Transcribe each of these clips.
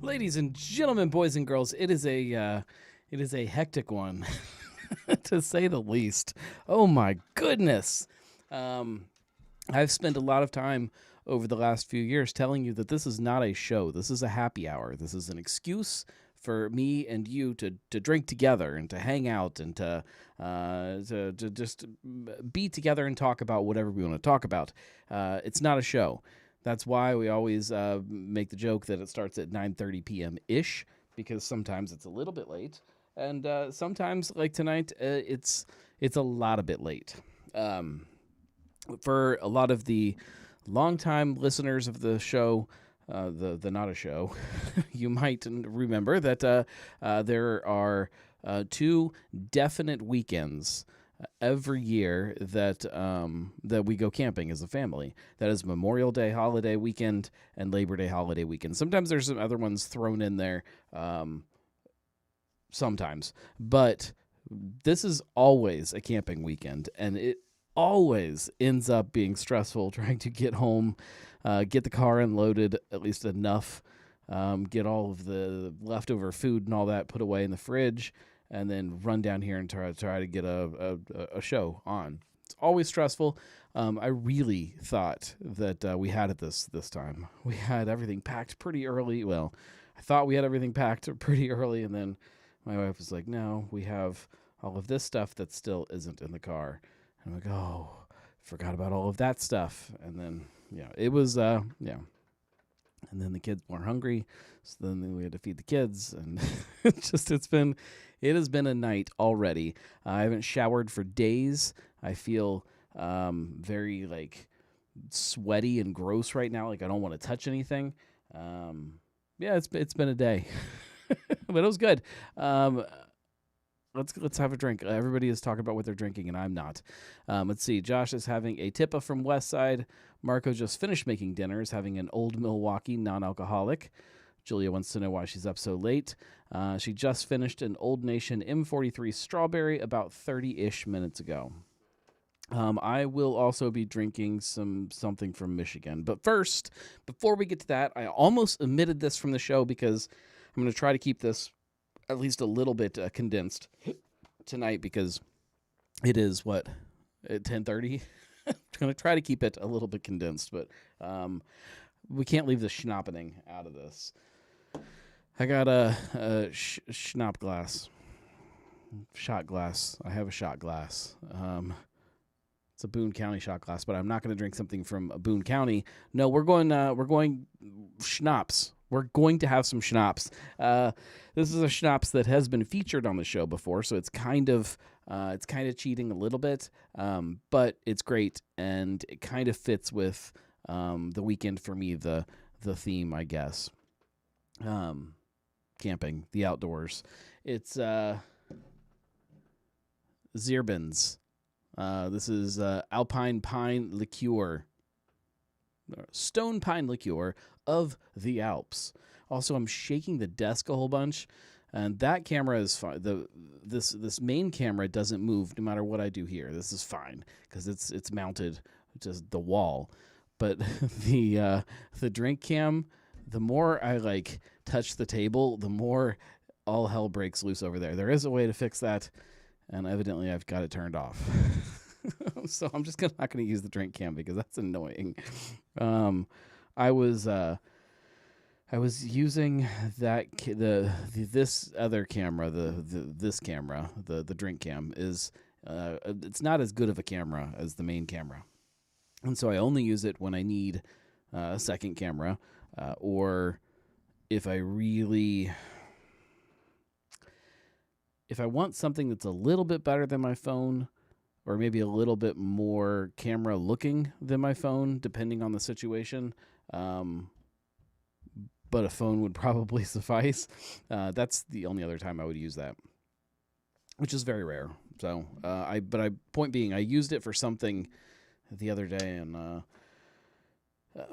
Ladies and gentlemen, boys and girls, it is a hectic one, to say the least. Oh my goodness! Um, I've spent a lot of time over the last few years telling you that this is not a show. This is a happy hour. This is an excuse for me and you to drink together and to hang out and to just be together and talk about whatever we want to talk about. It's not a show. That's why we always make the joke that it starts at 9:30 p.m. ish, because sometimes it's a little bit late, and sometimes, like tonight, it's a lot a bit late. Um, for a lot of the longtime listeners of the show, the not a show, you might remember that there are two definite weekends every year that we go camping as a family. That is Memorial Day holiday weekend and Labor Day holiday weekend. Sometimes there's some other ones thrown in there, sometimes, but this is always a camping weekend, and it always ends up being stressful trying to get home, get the car unloaded at least enough, get all of the leftover food and all that put away in the fridge, and then run down here and try to get a show on. It's always stressful. I really thought that we had it this time. We had everything packed pretty early. Well, I thought we had everything packed pretty early, and then my wife was like, "No, we have all of this stuff that still isn't in the car." And I'm like, "Oh, forgot about all of that stuff." And then it was yeah. And then the kids were hungry, so then we had to feed the kids, and it has been a night already. I haven't showered for days. I feel very like sweaty and gross right now. Like I don't want to touch anything. Yeah, it's been a day, but it was good. Let's have a drink. Everybody is talking about what they're drinking, and I'm not. Let's see. Josh is having a Tippa from Westside. Marco just finished making dinner, is having an Old Milwaukee non-alcoholic. Julia wants to know why she's up so late. She just finished an Old Nation M43 strawberry about 30-ish minutes ago. I will also be drinking something from Michigan. But first, before we get to that, I almost omitted this from the show because I'm going to try to keep this at least a little bit condensed tonight, because it is at 10:30. I'm going to try to keep it a little bit condensed, but we can't leave the schnappening out of this. I got a schnapp glass, shot glass. I have a shot glass. It's a Boone County shot glass, but I'm not going to drink something from Boone County. No, we're going schnapps. We're going to have some schnapps. This is a schnapps that has been featured on the show before, so it's kind of cheating a little bit, but it's great, and it kind of fits with the weekend for me, the theme, I guess. Camping, the outdoors. It's Zierbens. This is Alpine Pine Liqueur. Stone Pine Liqueur of the Alps. Also, I'm shaking the desk a whole bunch, and that camera is fine. This main camera doesn't move no matter what I do here. This is fine because it's mounted to the wall. But the drink cam, the more I touch the table, the more all hell breaks loose over there. There is a way to fix that, and evidently I've got it turned off. So I'm just not going to use the drink cam because that's annoying. I was using this other camera, this camera, the drink cam is it's not as good of a camera as the main camera, and so I only use it when I need a second camera, or if I want something that's a little bit better than my phone, or maybe a little bit more camera looking than my phone, depending on the situation. But a phone would probably suffice. That's the only other time I would use that, which is very rare. So, point being, I used it for something the other day, and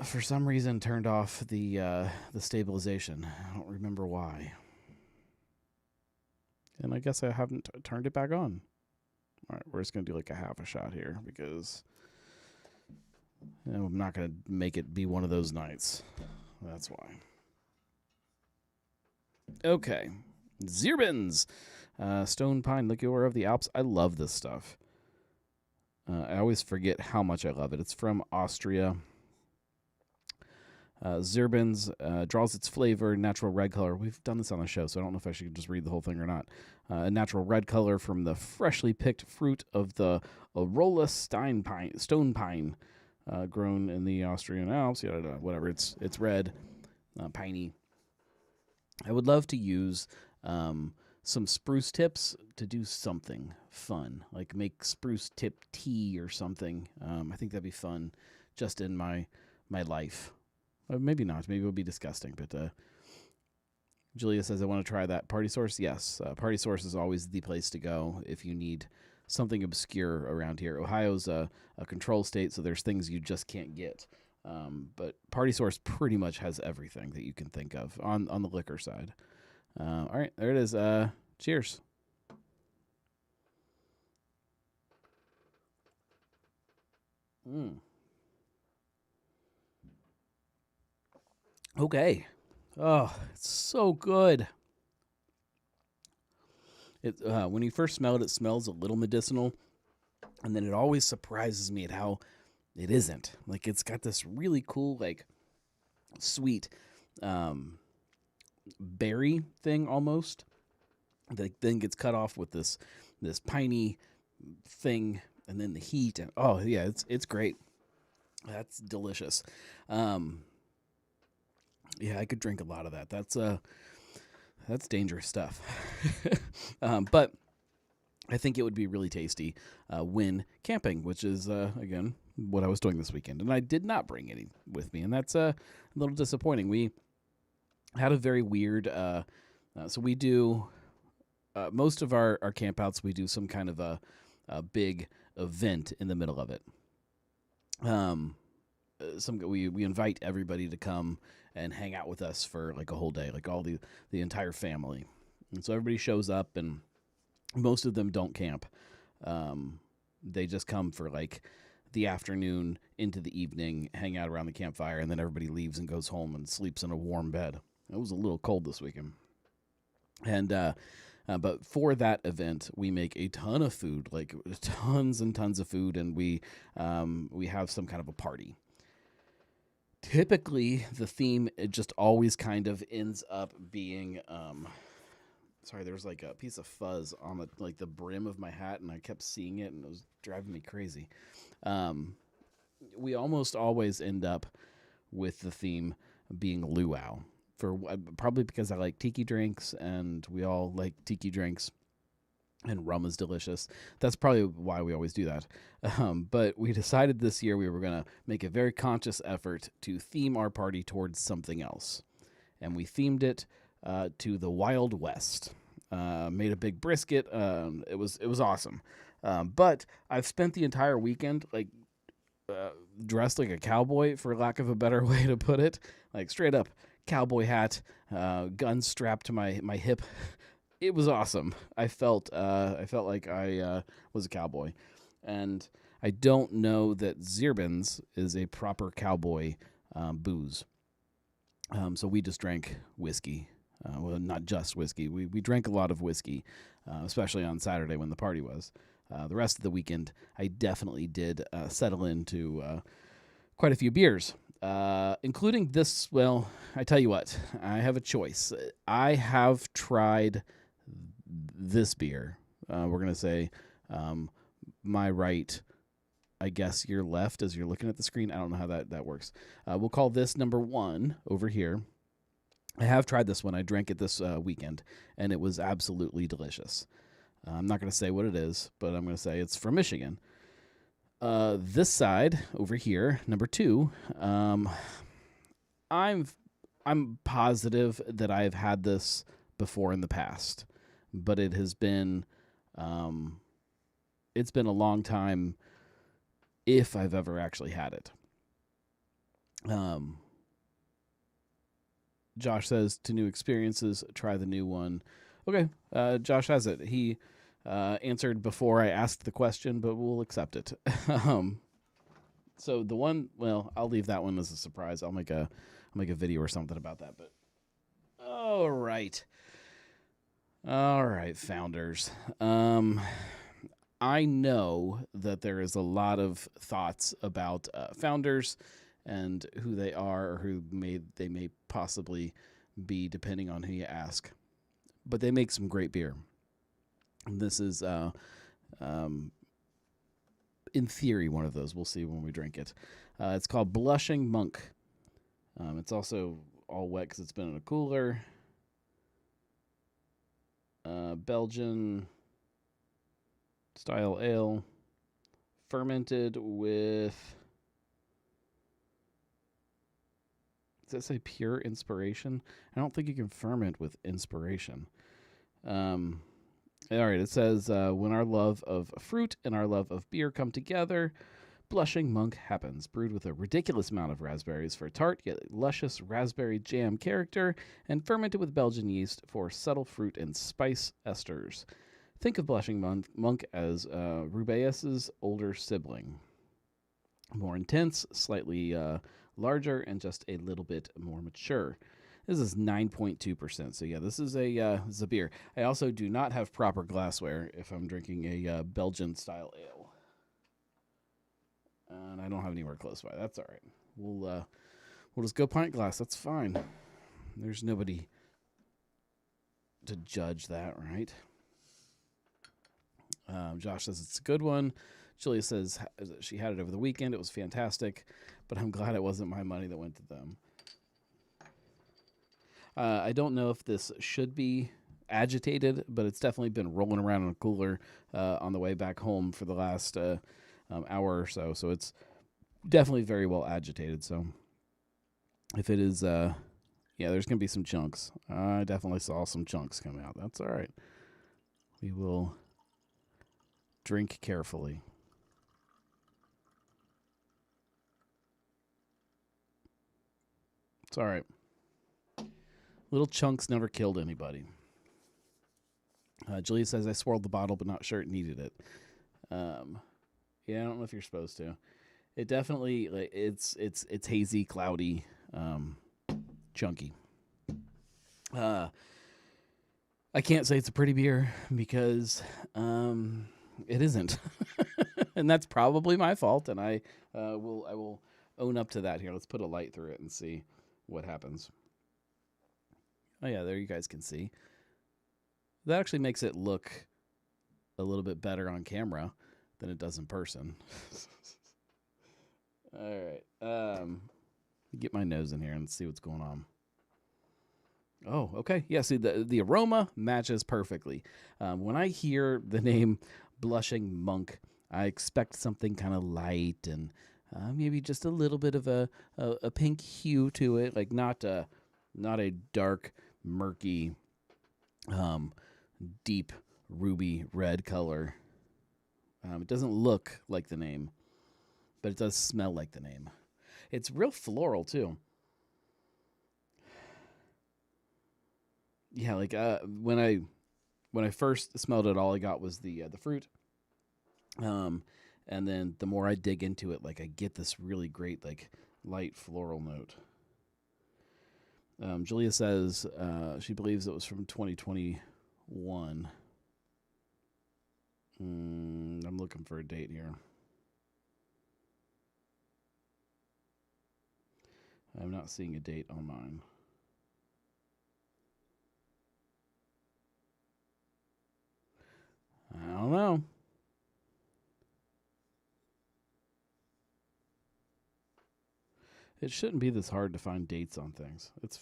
for some reason turned off the stabilization. I don't remember why. And I guess I haven't turned it back on. All right, we're just going to do like a half a shot here because I'm not going to make it be one of those nights. That's why. Okay. Zierbens. Stone Pine Liqueur of the Alps. I love this stuff. I always forget how much I love it. It's from Austria. Zierbens draws its flavor, natural red color. We've done this on the show, so I don't know if I should just read the whole thing or not. A natural red color from the freshly picked fruit of the Arola stone pine, grown in the Austrian Alps. Whatever. It's red, piney. I would love to use some spruce tips to do something fun, like make spruce tip tea or something. I think that'd be fun, just in my life. Maybe not. Maybe it would be disgusting. But Julia says, I want to try that. Party Source? Yes. Party Source is always the place to go if you need something obscure around here. Ohio's a control state, so there's things you just can't get. But Party Source pretty much has everything that you can think of on the liquor side. All right, there it is. Cheers. Okay. Oh, it's so good. It when you first smell it, it smells a little medicinal, and then it always surprises me at how it isn't. Like it's got this really cool, like sweet berry thing almost. That then gets cut off with this piney thing, and then the heat, and oh yeah, it's great. That's delicious. Yeah, I could drink a lot of that. That's dangerous stuff. But I think it would be really tasty when camping, which is, again, what I was doing this weekend. And I did not bring any with me, and that's a little disappointing. We had a very weird, so we do, most of our campouts, we do some kind of a big event in the middle of it. We invite everybody to come and hang out with us for like a whole day, like all the entire family. And so everybody shows up, and most of them don't camp. They just come for like the afternoon into the evening, hang out around the campfire, and then everybody leaves and goes home and sleeps in a warm bed. It was a little cold this weekend. And but for that event, we make a ton of food, like tons and tons of food, and we have some kind of a party. Typically, the theme, it just always kind of ends up being sorry, there was like a piece of fuzz on the brim of my hat, and I kept seeing it, and it was driving me crazy. We almost always end up with the theme being luau, for probably because I like tiki drinks, and we all like tiki drinks, and rum is delicious. That's probably why we always do that. But we decided this year we were going to make a very conscious effort to theme our party towards something else. And we themed it to the Wild West. Made a big brisket. It was awesome. But I've spent the entire weekend like dressed like a cowboy, for lack of a better way to put it. Like straight up cowboy hat, gun strapped to my hip. It was awesome. I felt like I was a cowboy, and I don't know that Zierbens is a proper cowboy booze. So we just drank whiskey. Well, not just whiskey. We drank a lot of whiskey, especially on Saturday when the party was. The rest of the weekend, I definitely did settle into quite a few beers, including this. Well, I tell you what, I have a choice. I have tried this beer. We're going to say my right, I guess your left as you're looking at the screen. I don't know how that works. We'll call this number 1 over here. I have tried this one. I drank it this weekend, and it was absolutely delicious. I'm not going to say what it is, but I'm going to say it's from Michigan. This side over here, number 2, I'm positive that I've had this before in the past, but it has been it's been a long time if I've ever actually had it. Josh says, to new experiences, try the new one. Okay, Josh has it. He answered before I asked the question, but we'll accept it. So the one, well, I'll leave that one as a surprise. I'll make a video or something about that. But All right. All right, founders. I know that there is a lot of thoughts about founders and who they are or who they may possibly be, depending on who you ask. But they make some great beer. And this is, in theory, one of those. We'll see when we drink it. It's called Blushing Monk. It's also all wet because it's been in a cooler. Belgian style ale, fermented with, does that say pure inspiration? I don't think you can ferment with inspiration. All right, it says, when our love of fruit and our love of beer come together, Blushing Monk happens, brewed with a ridiculous amount of raspberries for tart yet luscious raspberry jam character, and fermented with Belgian yeast for subtle fruit and spice esters. Think of Blushing Monk as Rubaeus's older sibling. More intense, slightly larger, and just a little bit more mature. This is 9.2%. So yeah, this is a beer. I also do not have proper glassware if I'm drinking a Belgian style ale. And I don't have anywhere close by. That's all right. We'll just go pint glass. That's fine. There's nobody to judge that, right? Josh says it's a good one. Julia says she had it over the weekend. It was fantastic, but I'm glad it wasn't my money that went to them. I don't know if this should be agitated, but it's definitely been rolling around in a cooler on the way back home for the last hour or so. So it's definitely very well agitated. So if it is, yeah, there's going to be some chunks. I definitely saw some chunks coming out. That's all right. We will drink carefully. It's all right. Little chunks never killed anybody. Julia says, I swirled the bottle, but not sure it needed it. Yeah, I don't know if you're supposed to. It definitely, it's hazy, cloudy, chunky. I can't say it's a pretty beer because it isn't. And that's probably my fault, and I will own up to that here. Let's put a light through it and see what happens. Oh, yeah, there you guys can see. That actually makes it look a little bit better on camera than it does in person. All right. Get my nose in here and see what's going on. Oh, okay. Yeah, see, the aroma matches perfectly. When I hear the name Blushing Monk, I expect something kind of light and maybe just a little bit of a pink hue to it, like not a dark, murky, deep ruby red color. It doesn't look like the name, but it does smell like the name. It's real floral too. Yeah, like when I first smelled it, all I got was the fruit. And then the more I dig into it, like I get this really great like light floral note. Julia says she believes it was from 2021. I'm looking for a date here. I'm not seeing a date on mine. I don't know. It shouldn't be this hard to find dates on things. It's,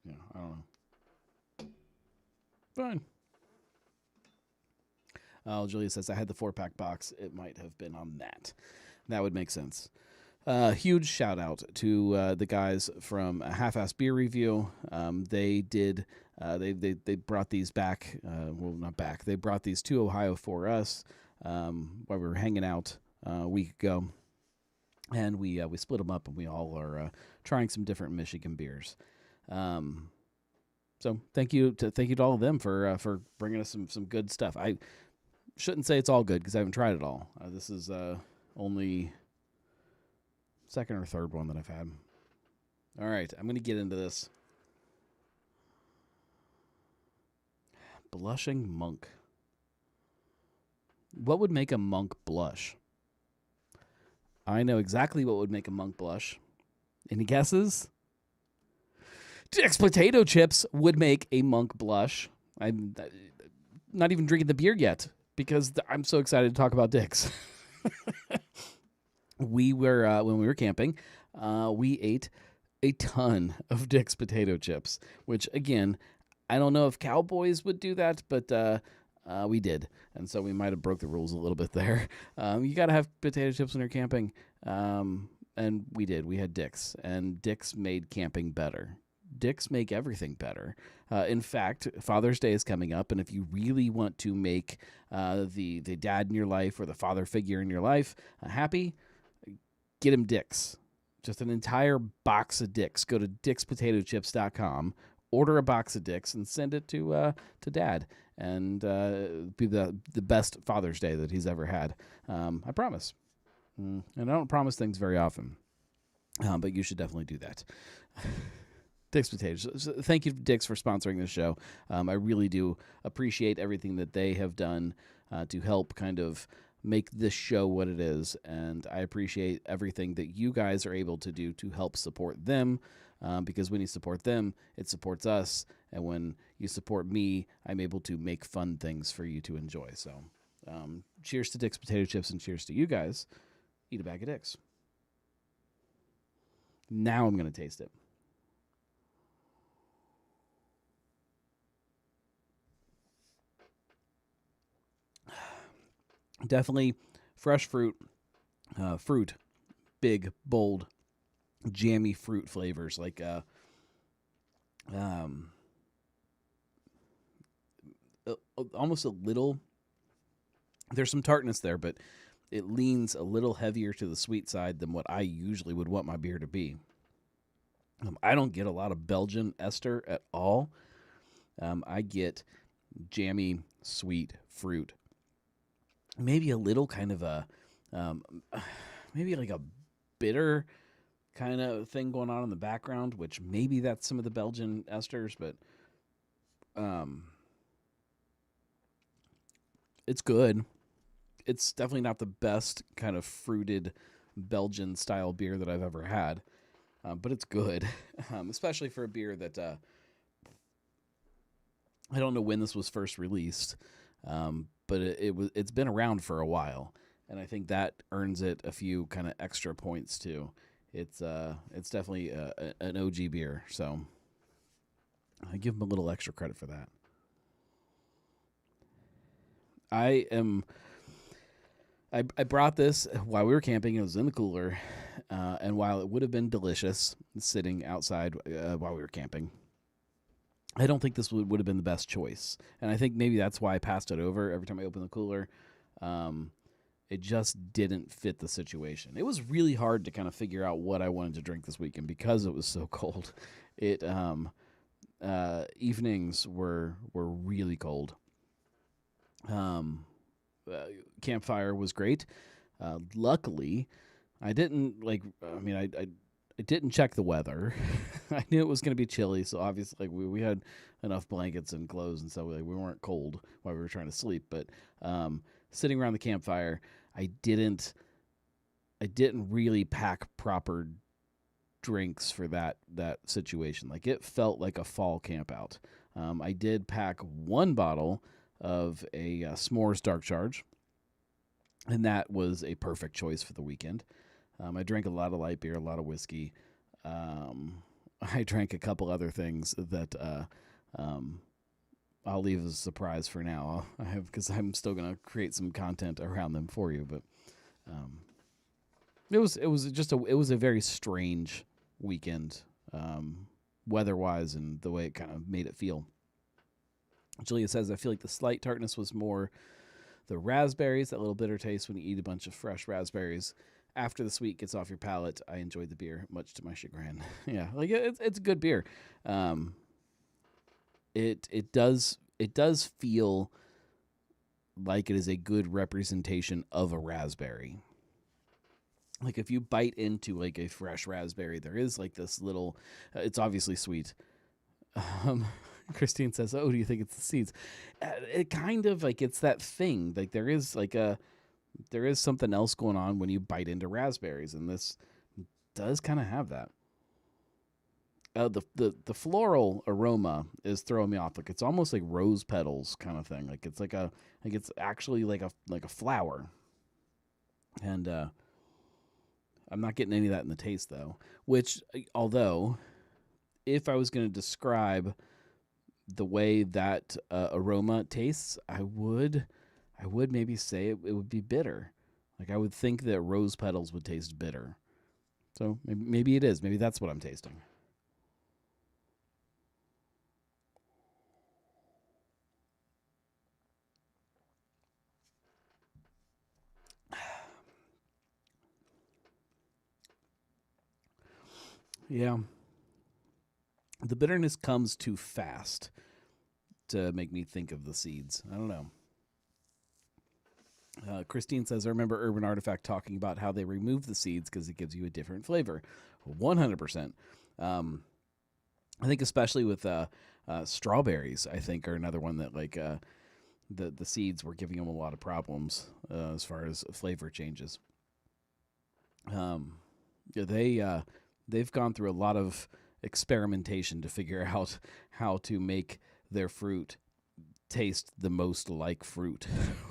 I don't know. Fine. Oh, Julia says, I had the 4-pack box. It might have been on that. That would make sense. Huge shout out to the guys from Half-Ass Beer Review. They did, they brought these back. Well, not back. They brought these to Ohio for us while we were hanging out a week ago. And we split them up, and we all are trying some different Michigan beers. So thank you to all of them for bringing us some good stuff. I shouldn't say it's all good because I haven't tried it all. This is only second or third one that I've had. All right, I'm going to get into this. Blushing monk. What would make a monk blush? I know exactly what would make a monk blush. Any guesses? Dick's potato chips would make a monk blush. I'm not even drinking the beer yet because I'm so excited to talk about Dick's. We were when we were camping, we ate a ton of Dick's potato chips, which again, I don't know if cowboys would do that, but we did, and so we might have broke the rules a little bit there. You got to have potato chips when you're camping, and we did. We had Dick's, and Dick's made camping better. Dick's make everything better. In fact, Father's Day is coming up, and if you really want to make the dad in your life or the father figure in your life happy, get him Dick's. Just an entire box of Dick's. Go to dickspotatochips.com, order a box of Dick's, and send it to Dad, and be the best Father's Day that he's ever had. I promise. And I don't promise things very often, but you should definitely do that. Dick's Potatoes. So thank you, Dick's, for sponsoring this show. I really do appreciate everything that they have done to help kind of make this show what it is, and I appreciate everything that you guys are able to do to help support them, because when you support them, it supports us, and when you support me, I'm able to make fun things for you to enjoy. So cheers to Dick's Potato Chips, and cheers to you guys. Eat a bag of Dick's. Now I'm going to taste it. Definitely fresh fruit, big, bold, jammy fruit flavors like almost a little. There's some tartness there, but it leans a little heavier to the sweet side than what I usually would want my beer to be. I don't get a lot of Belgian ester at all. I get jammy, sweet fruit. Maybe a little kind of a, maybe like a bitter kind of thing going on in the background, which maybe that's some of the Belgian esters, but it's good. It's definitely not the best kind of fruited Belgian style beer that I've ever had, but it's good, especially for a beer that I don't know when this was first released. But it's been around for a while, and I think that earns it a few kind of extra points too. It's definitely an OG beer, so I give them a little extra credit for that. I brought this while we were camping. It was in the cooler, and while it would have been delicious sitting outside while we were camping, I don't think this would have been the best choice. And I think maybe that's why I passed it over every time I opened the cooler. It just didn't fit the situation. It was really hard to kind of figure out what I wanted to drink this weekend because it was so cold. Evenings were really cold. Campfire was great. Luckily, I didn't I didn't check the weather. I knew it was going to be chilly, so obviously we had enough blankets and clothes, and so we weren't cold while we were trying to sleep. But sitting around the campfire, I didn't really pack proper drinks for that situation. Like, it felt like a fall camp out. I did pack one bottle of a S'mores Dark Charge, and that was a perfect choice for the weekend. I drank a lot of light beer, a lot of whiskey. I drank a couple other things that I'll leave as a surprise for now. Because I'm still gonna create some content around them for you. But it was a very strange weekend, weather-wise, and the way it kind of made it feel. Julia says, I feel like the slight tartness was more the raspberries, that little bitter taste when you eat a bunch of fresh raspberries. After the sweet gets off your palate, I enjoyed the beer, much to my chagrin. Yeah, like it's a good beer. It does feel like it is a good representation of a raspberry. Like, if you bite into like a fresh raspberry, there is like this little. It's obviously sweet. Christine says, "Oh, do you think it's the seeds?" It kind of like it's that thing. Like there is something else going on when you bite into raspberries, and this does kind of have that. The floral aroma is throwing me off. Like it's almost like rose petals kind of thing. Like it's actually like a flower, and I'm not getting any of that in the taste though. Which, although, if I was going to describe the way that aroma tastes, I would maybe say it would be bitter. Like I would think that rose petals would taste bitter. So maybe it is. Maybe that's what I'm tasting. Yeah. The bitterness comes too fast to make me think of the seeds. I don't know. Christine says, I remember Urban Artifact talking about how they remove the seeds because it gives you a different flavor. 100%. I think especially with strawberries, I think are another one that the seeds were giving them a lot of problems as far as flavor changes. Yeah, they've gone through a lot of experimentation to figure out how to make their fruit taste the most like fruit,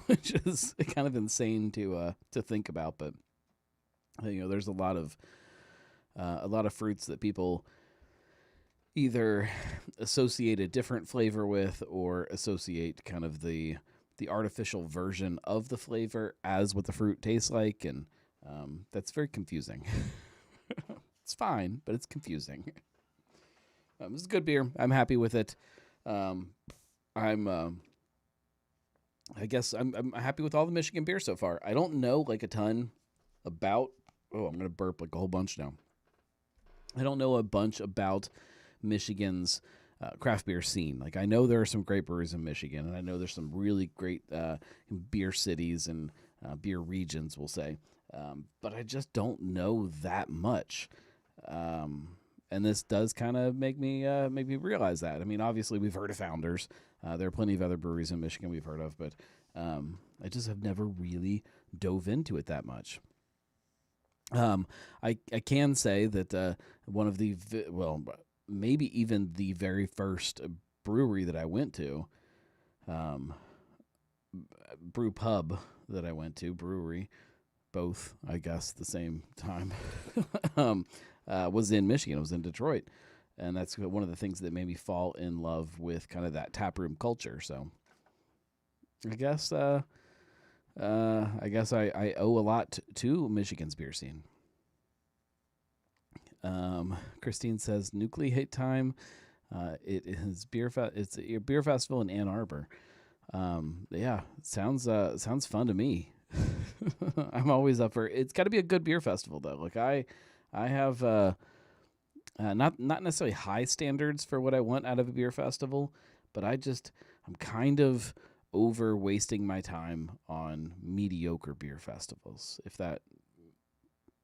which is kind of insane to think about. But there's a lot of fruits that people either associate a different flavor with or associate kind of the artificial version of the flavor as what the fruit tastes like, and that's very confusing. It's fine, but it's confusing. This is good beer. I'm happy with it. I guess I'm happy with all the Michigan beer so far. I don't know like a ton about. Oh, I'm gonna burp like a whole bunch now. I don't know a bunch about Michigan's craft beer scene. Like I know there are some great breweries in Michigan, and I know there's some really great beer cities and beer regions, we'll say. But I just don't know that much. And this does kind of make me realize that. I mean, obviously we've heard of Founders. There are plenty of other breweries in Michigan we've heard of, but I just have never really dove into it that much. I can say that one of the maybe even the very first brewery that I went to, brew pub that I went to, brewery, both I guess the same time, was in Michigan. It was in Detroit, and that's one of the things that made me fall in love with kind of that taproom culture. So I guess I owe a lot to Michigan's beer scene. Christine says Nucleate Time. It is it's a beer festival in Ann Arbor. Yeah, sounds fun to me. I'm always up for it. It's got to be a good beer festival though. Like I have not necessarily high standards for what I want out of a beer festival, but I'm kind of over wasting my time on mediocre beer festivals, if that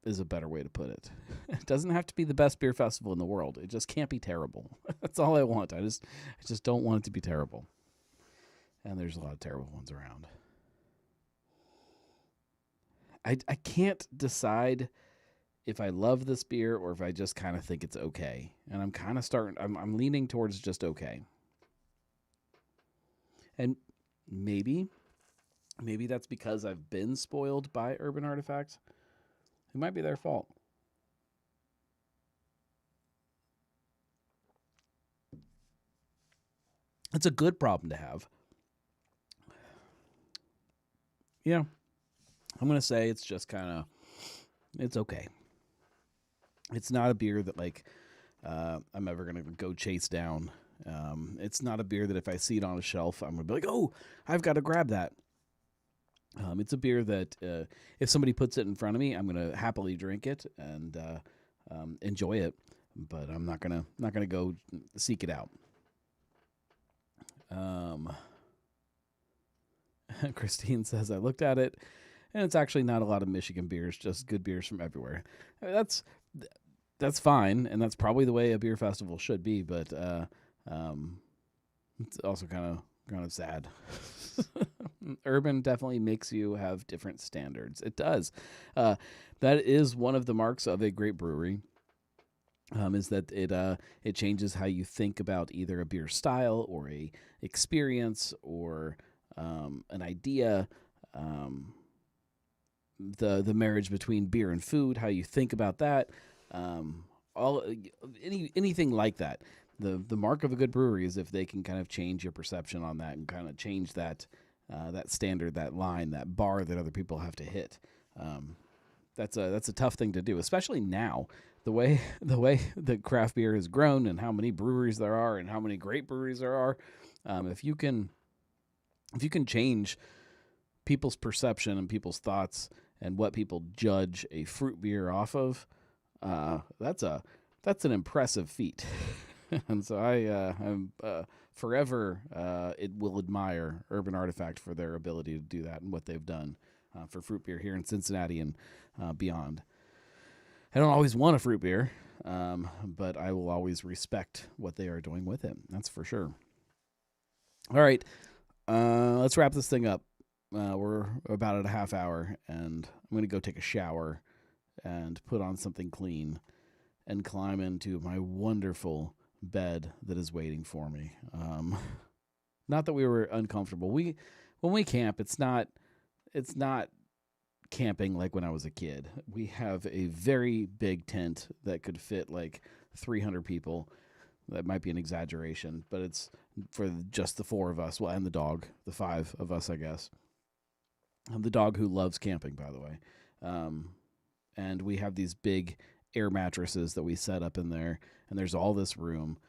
is a better way to put it. It doesn't have to be the best beer festival in the world. It just can't be terrible. That's all I want. I just don't want it to be terrible. And there's a lot of terrible ones around. I can't decide if I love this beer or if I just kind of think it's okay. And I'm kind of I'm leaning towards just okay. And maybe that's because I've been spoiled by Urban Artifacts. It might be their fault. It's a good problem to have. Yeah. I'm going to say it's just it's okay. It's not a beer that I'm ever going to go chase down. It's not a beer that if I see it on a shelf, I'm going to be like, oh, I've got to grab that. It's a beer that if somebody puts it in front of me, I'm going to happily drink it and enjoy it, but I'm not gonna go seek it out. Christine says I looked at it, and it's actually not a lot of Michigan beers, just good beers from everywhere. That's fine, and that's probably the way a beer festival should be. But It's also kind of sad. Urban definitely makes you have different standards. It does. That is one of the marks of a great brewery. Is that it changes how you think about either a beer style or a experience or an idea. The marriage between beer and food, how you think about that, all anything like that. The mark of a good brewery is if they can kind of change your perception on that and kind of change that that standard, that line, that bar that other people have to hit. That's a tough thing to do, especially now. The way the craft beer has grown and how many breweries there are and how many great breweries there are, if you can change people's perception and people's thoughts and what people judge a fruit beer off of, that's an impressive feat. And so I'm forever it will admire Urban Artifact for their ability to do that and what they've done for fruit beer here in Cincinnati and beyond. I don't always want a fruit beer, but I will always respect what they are doing with it. That's for sure. All right, let's wrap this thing up. We're about at a half hour, and I'm going to go take a shower and put on something clean and climb into my wonderful bed that is waiting for me. Not that we were uncomfortable. When we camp, it's not camping like when I was a kid. We have a very big tent that could fit like 300 people. That might be an exaggeration, but it's for just the four of us, well, and the dog, the five of us, I guess. The dog who loves camping, by the way. And we have these big air mattresses that we set up in there, and there's all this room.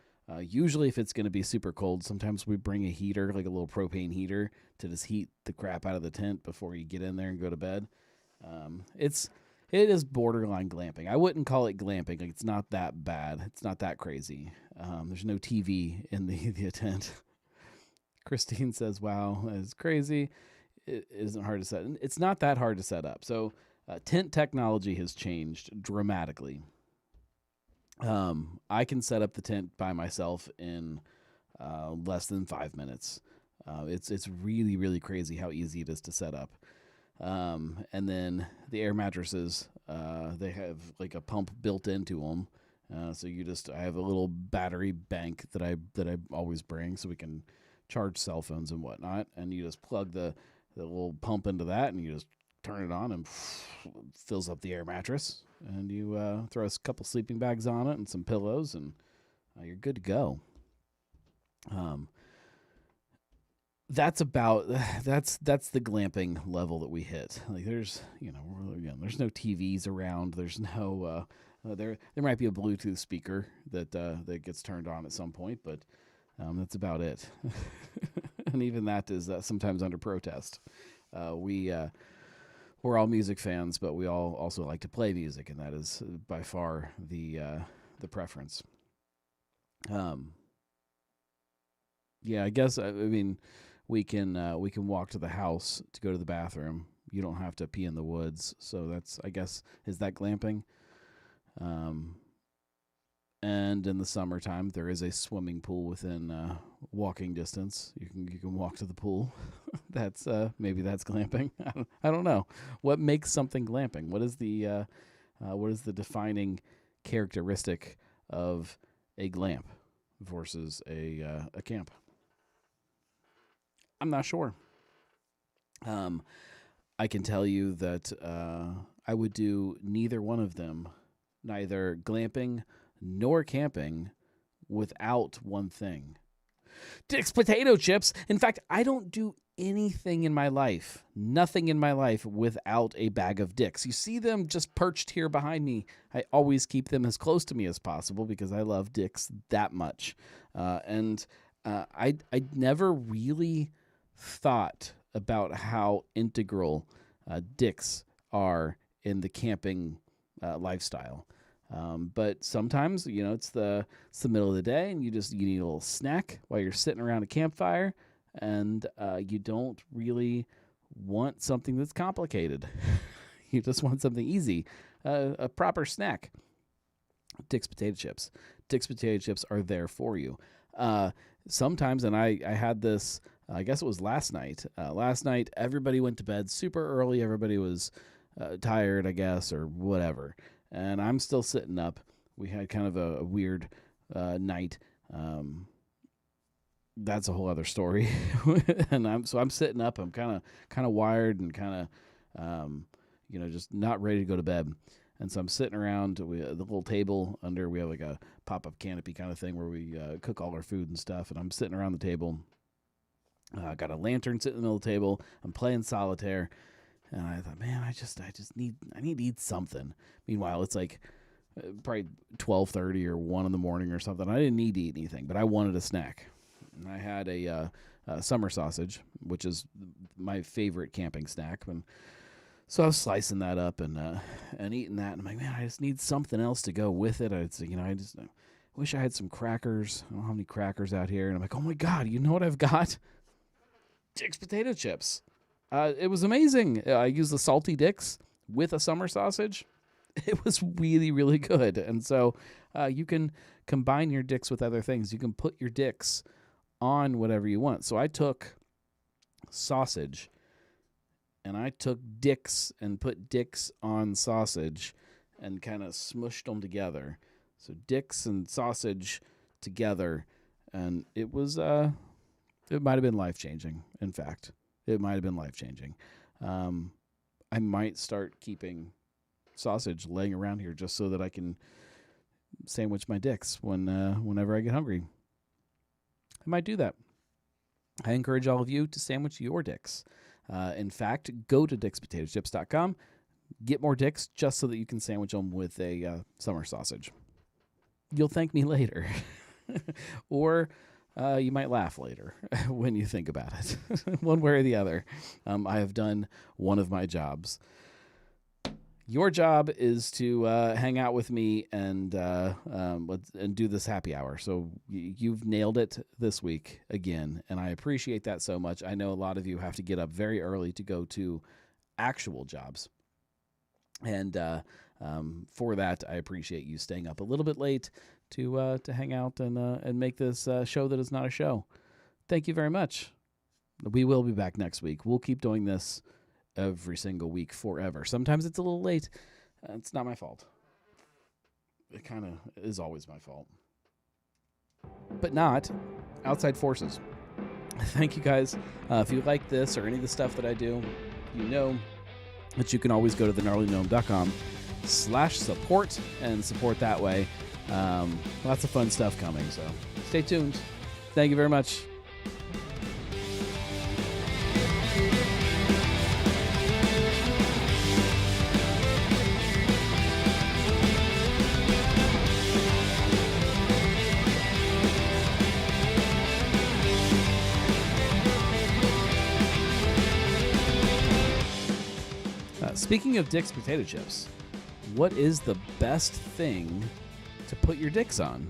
Usually if it's going to be super cold, sometimes we bring a heater, like a little propane heater, to just heat the crap out of the tent before you get in there and go to bed. It is borderline glamping. I wouldn't call it glamping. Like, it's not that bad. It's not that crazy. There's no TV in the tent. Christine says, wow, that's crazy. It isn't hard to set. It's not that hard to set up. So tent technology has changed dramatically. I can set up the tent by myself in less than 5 minutes. It's really, really crazy how easy it is to set up. And then the air mattresses, they have like a pump built into them. So I have a little battery bank that I always bring so we can charge cell phones and whatnot. And you just plug the little pump into that and you just turn it on and fills up the air mattress. And you throw a couple sleeping bags on it and some pillows and you're good to go. That's the glamping level that we hit. Like there's there's no TVs around. There's no there might be a Bluetooth speaker that gets turned on at some point, but that's about it. And even that is sometimes under protest. We're all music fans, but we all also like to play music, and that is by far the preference. Yeah, I guess I mean we can walk to the house to go to the bathroom. You don't have to pee in the woods, so that's, I guess, is that glamping? And in the summertime, there is a swimming pool within walking distance. You can walk to the pool. That's maybe that's glamping. I don't know. What makes something glamping? What is the defining characteristic of a glamp versus a camp? I'm not sure. I can tell you that I would do neither one of them, neither glamping nor camping, without one thing. Dick's potato chips. In fact, I don't do anything in my life, nothing in my life, without a bag of Dick's. You see them just perched here behind me. I always keep them as close to me as possible because I love Dick's that much. And I never really thought about how integral Dick's are in the camping lifestyle. But sometimes, it's the middle of the day and you need a little snack while you're sitting around a campfire, and you don't really want something that's complicated. You just want something easy, a proper snack. Dick's potato chips. Dick's potato chips are there for you. Sometimes, and I had this, I guess it was last night. Last night, everybody went to bed super early. Everybody was tired, I guess, or whatever. And I'm still sitting up. We had kind of a weird night. That's a whole other story. And I'm sitting up. I'm kind of wired and kind of, just not ready to go to bed. And so I'm sitting around the little table under. We have like a pop-up canopy kind of thing where we cook all our food and stuff. And I'm sitting around the table. Got a lantern sitting in the middle of the table. I'm playing solitaire. And I thought, man, I need to eat something. Meanwhile, it's like probably 12:30 or 1 in the morning or something. I didn't need to eat anything, but I wanted a snack. And I had a summer sausage, which is my favorite camping snack. And so I was slicing that up and eating that. And I'm like, man, I just need something else to go with it. I wish I had some crackers. I don't have any crackers out here. And I'm like, oh my God, you know what I've got? Dick's potato chips. It was amazing. I used the salty Dick's with a summer sausage. It was really, really good. And so you can combine your Dick's with other things. You can put your Dick's on whatever you want. So I took sausage and I took Dick's and put Dick's on sausage and kind of smushed them together. So Dick's and sausage together. And it was, it might have been life-changing, in fact. It might have been life-changing. I might start keeping sausage laying around here just so that I can sandwich my Dick's whenever I get hungry. I might do that. I encourage all of you to sandwich your Dick's. In fact, go to dickspotatochips.com, get more Dick's just so that you can sandwich them with a summer sausage. You'll thank me later. Or you might laugh later when you think about it. One way or the other. I have done one of my jobs. Your job is to hang out with me and do this happy hour. So you've nailed it this week again, and I appreciate that so much. I know a lot of you have to get up very early to go to actual jobs. And for that, I appreciate you staying up a little bit late to hang out and make this show that is not a show. Thank you very much. We will be back next week. We'll keep doing this every single week forever. Sometimes it's a little late. It's not my fault. It kind of is always my fault. But not outside forces. Thank you guys. If you like this or any of the stuff that I do, you know that you can always go to thegnarlygnome.com/support and support that way. Lots of fun stuff coming, so stay tuned. Thank you very much. Speaking of Dick's potato chips, what is the best thing to put your Dick's on?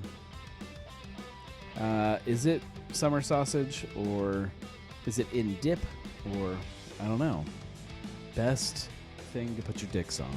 Is it summer sausage, or is it in dip, or I don't know. Best thing to put your Dick's on.